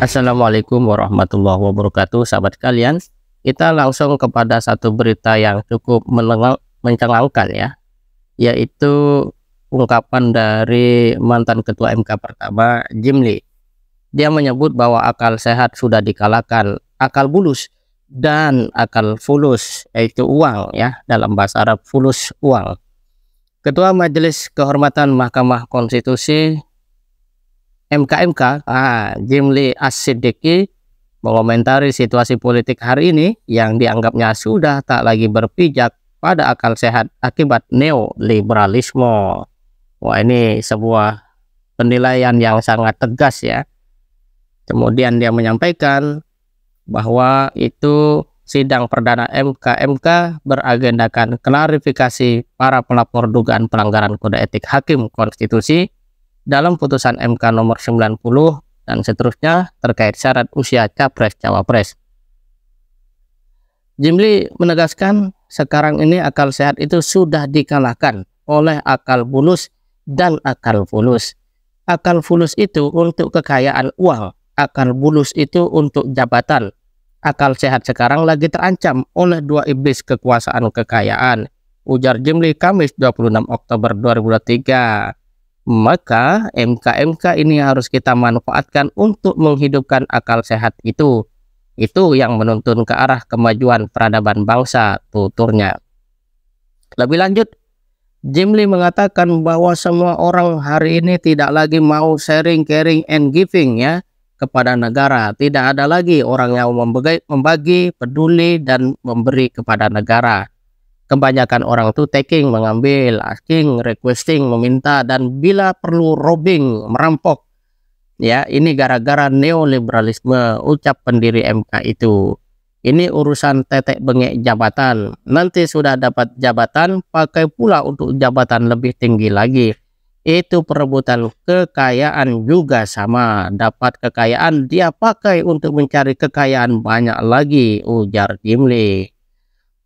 Assalamualaikum warahmatullahi wabarakatuh, sahabat kalian. Kita langsung kepada satu berita yang cukup mencengangkan ya, yaitu ungkapan dari mantan ketua MK pertama, Jim Lee. Dia menyebut bahwa akal sehat sudah dikalahkan akal bulus dan akal fulus, yaitu uang ya, dalam bahasa Arab fulus uang. Ketua Majelis Kehormatan Mahkamah Konstitusi MKMK, Jim Lee As-Siddiqi mengomentari situasi politik hari ini yang dianggapnya sudah tak lagi berpijak pada akal sehat akibat neoliberalisme. Wah, ini sebuah penilaian yang sangat tegas ya. Kemudian dia menyampaikan bahwa itu sidang perdana MKMK beragendakan klarifikasi para pelapor dugaan pelanggaran kode etik hakim konstitusi dalam putusan MK nomor 90 dan seterusnya terkait syarat usia capres-cawapres. Jim Lee menegaskan sekarang ini akal sehat itu sudah dikalahkan oleh akal bulus dan akal fulus. Akal fulus itu untuk kekayaan uang, akal bulus itu untuk jabatan. Akal sehat sekarang lagi terancam oleh dua iblis kekuasaan kekayaan, ujar Jim Lee Kamis 26 Oktober 2023. Maka MKMK ini harus kita manfaatkan untuk menghidupkan akal sehat itu. Itu yang menuntun ke arah kemajuan peradaban bangsa, tuturnya. Lebih lanjut, Jim Lee mengatakan bahwa semua orang hari ini tidak lagi mau sharing, caring, and giving ya kepada negara. Tidak ada lagi orang yang membagi, peduli, dan memberi kepada negara. Kebanyakan orang itu taking, mengambil, asking, requesting, meminta, dan bila perlu robbing, merampok. Ya, ini gara-gara neoliberalisme, ucap pendiri MK itu. Ini urusan tetek bengek jabatan. Nanti sudah dapat jabatan, pakai pula untuk jabatan lebih tinggi lagi. Itu perebutan kekayaan juga sama. Dapat kekayaan, dia pakai untuk mencari kekayaan banyak lagi, ujar Jim Lee.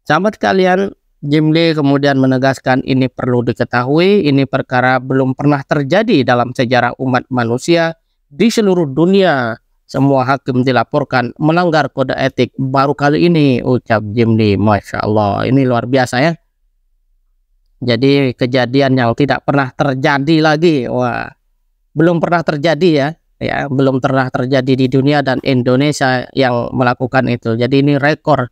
Sahabat kalian, Jim Lee kemudian menegaskan ini perlu diketahui, ini perkara belum pernah terjadi dalam sejarah umat manusia di seluruh dunia. Semua hakim dilaporkan melanggar kode etik baru kali ini, ucap Jim Lee. Masya Allah, ini luar biasa ya. Jadi kejadian yang tidak pernah terjadi lagi. Wah, belum pernah terjadi ya, belum pernah terjadi di dunia dan Indonesia yang melakukan itu. Jadi ini rekor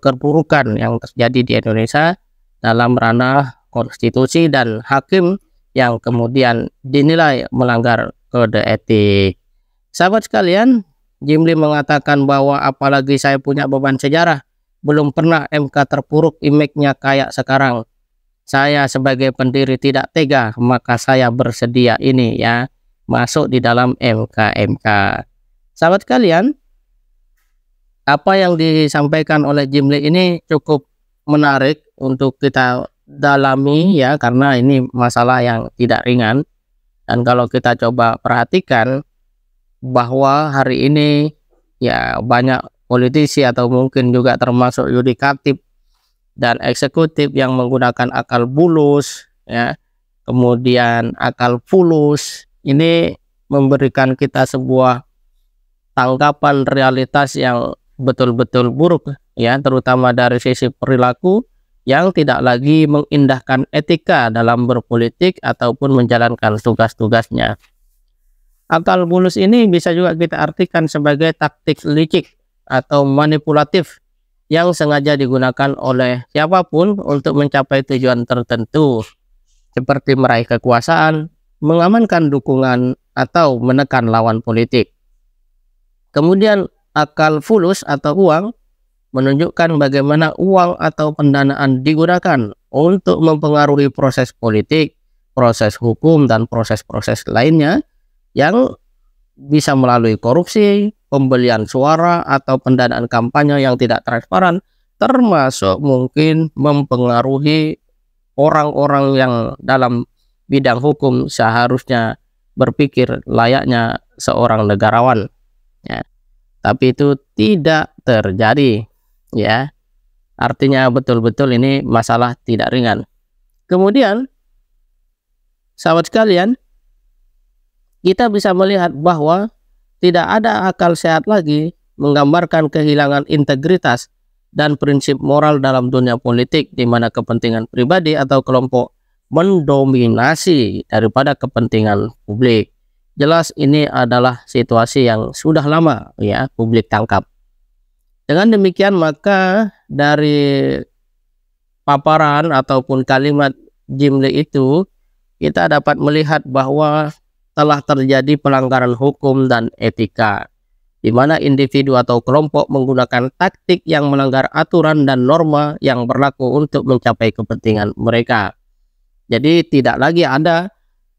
keburukan yang terjadi di Indonesia dalam ranah konstitusi dan hakim yang kemudian dinilai melanggar kode etik. Sahabat sekalian, Jim Lee mengatakan bahwa apalagi saya punya beban sejarah, belum pernah MK terpuruk image-nya kayak sekarang. Saya sebagai pendiri tidak tega, maka saya bersedia ini ya masuk di dalam MKMK. Sahabat sekalian, apa yang disampaikan oleh Jim Lee ini cukup menarik untuk kita dalami ya, karena ini masalah yang tidak ringan. Dan kalau kita coba perhatikan bahwa hari ini ya banyak politisi atau mungkin juga termasuk yudikatif dan eksekutif yang menggunakan akal bulus ya, kemudian akal fulus, ini memberikan kita sebuah tanggapan realitas yang betul-betul buruk ya, terutama dari sisi perilaku yang tidak lagi mengindahkan etika dalam berpolitik ataupun menjalankan tugas-tugasnya. Akal bulus ini bisa juga kita artikan sebagai taktik licik atau manipulatif yang sengaja digunakan oleh siapapun untuk mencapai tujuan tertentu, seperti meraih kekuasaan, mengamankan dukungan, atau menekan lawan politik. Kemudian akal fulus atau uang menunjukkan bagaimana uang atau pendanaan digunakan untuk mempengaruhi proses politik, proses hukum, dan proses-proses lainnya yang bisa melalui korupsi, pembelian suara, atau pendanaan kampanye yang tidak transparan, termasuk mungkin mempengaruhi orang-orang yang dalam bidang hukum seharusnya berpikir layaknya seorang negarawan ya. Tapi itu tidak terjadi ya. Artinya betul-betul ini masalah tidak ringan. Kemudian sahabat sekalian, kita bisa melihat bahwa tidak ada akal sehat lagi menggambarkan kehilangan integritas dan prinsip moral dalam dunia politik, di mana kepentingan pribadi atau kelompok mendominasi daripada kepentingan publik. Jelas ini adalah situasi yang sudah lama ya publik tangkap. Dengan demikian maka dari paparan ataupun kalimat Jimli itu kita dapat melihat bahwa telah terjadi pelanggaran hukum dan etika, di mana individu atau kelompok menggunakan taktik yang melanggar aturan dan norma yang berlaku untuk mencapai kepentingan mereka. Jadi tidak lagi ada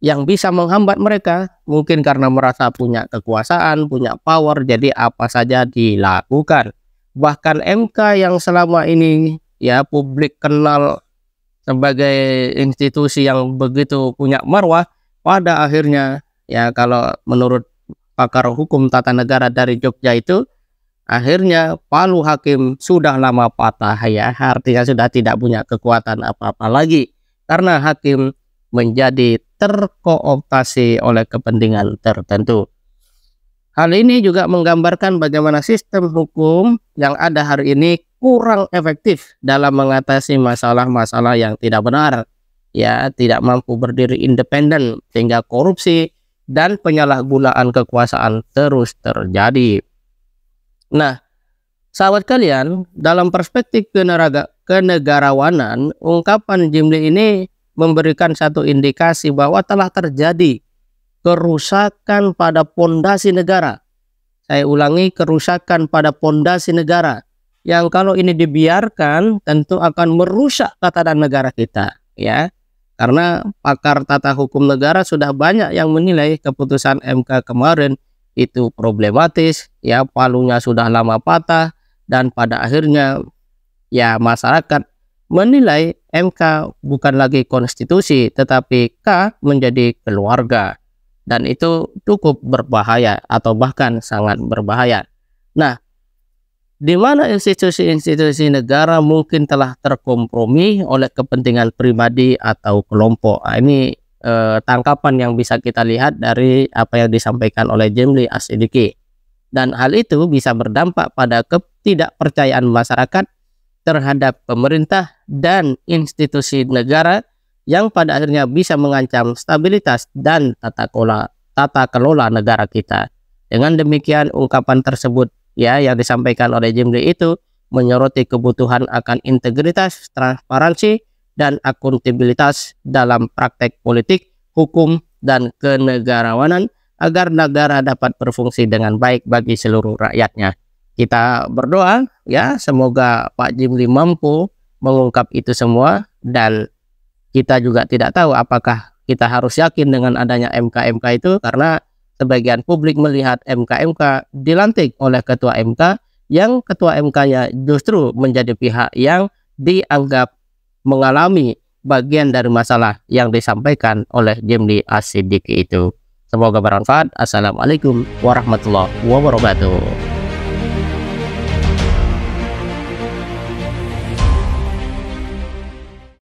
yang bisa menghambat mereka, mungkin karena merasa punya kekuasaan, punya power, jadi apa saja dilakukan. Bahkan MK yang selama ini ya publik kenal sebagai institusi yang begitu punya marwah, pada akhirnya ya kalau menurut pakar hukum tata negara dari Jogja itu, akhirnya palu hakim sudah lama patah ya, artinya sudah tidak punya kekuatan apa-apa lagi karena hakim menjadi terkooptasi oleh kepentingan tertentu. Hal ini juga menggambarkan bagaimana sistem hukum yang ada hari ini kurang efektif dalam mengatasi masalah-masalah yang tidak benar, ya, tidak mampu berdiri independen sehingga korupsi dan penyalahgunaan kekuasaan terus terjadi. Nah, sahabat kalian, dalam perspektif kenegarawanan, ungkapan Jimli ini memberikan satu indikasi bahwa telah terjadi kerusakan pada pondasi negara. Saya ulangi, kerusakan pada pondasi negara yang kalau ini dibiarkan tentu akan merusak tatanan negara kita, ya. Karena pakar tata hukum negara sudah banyak yang menilai keputusan MK kemarin itu problematis, ya, palunya sudah lama patah, dan pada akhirnya ya masyarakat menilai MK bukan lagi konstitusi tetapi K menjadi keluarga, dan itu cukup berbahaya atau bahkan sangat berbahaya. Nah, di mana institusi-institusi negara mungkin telah terkompromi oleh kepentingan pribadi atau kelompok. Nah, ini tangkapan yang bisa kita lihat dari apa yang disampaikan oleh Jimli As-Siddiqi, dan hal itu bisa berdampak pada ketidakpercayaan masyarakat terhadap pemerintah dan institusi negara yang pada akhirnya bisa mengancam stabilitas dan tata kelola negara kita. Dengan demikian ungkapan tersebut ya yang disampaikan oleh Jimli itu menyoroti kebutuhan akan integritas, transparansi, dan akuntabilitas dalam praktek politik, hukum, dan kenegarawanan agar negara dapat berfungsi dengan baik bagi seluruh rakyatnya. Kita berdoa ya semoga Pak Jimli mampu mengungkap itu semua, dan kita juga tidak tahu apakah kita harus yakin dengan adanya MK-MK itu, karena sebagian publik melihat MK-MK dilantik oleh ketua MK yang ketua MK-nya justru menjadi pihak yang dianggap mengalami bagian dari masalah yang disampaikan oleh Jimli As-Siddiqi itu. Semoga bermanfaat. Assalamualaikum warahmatullahi wabarakatuh.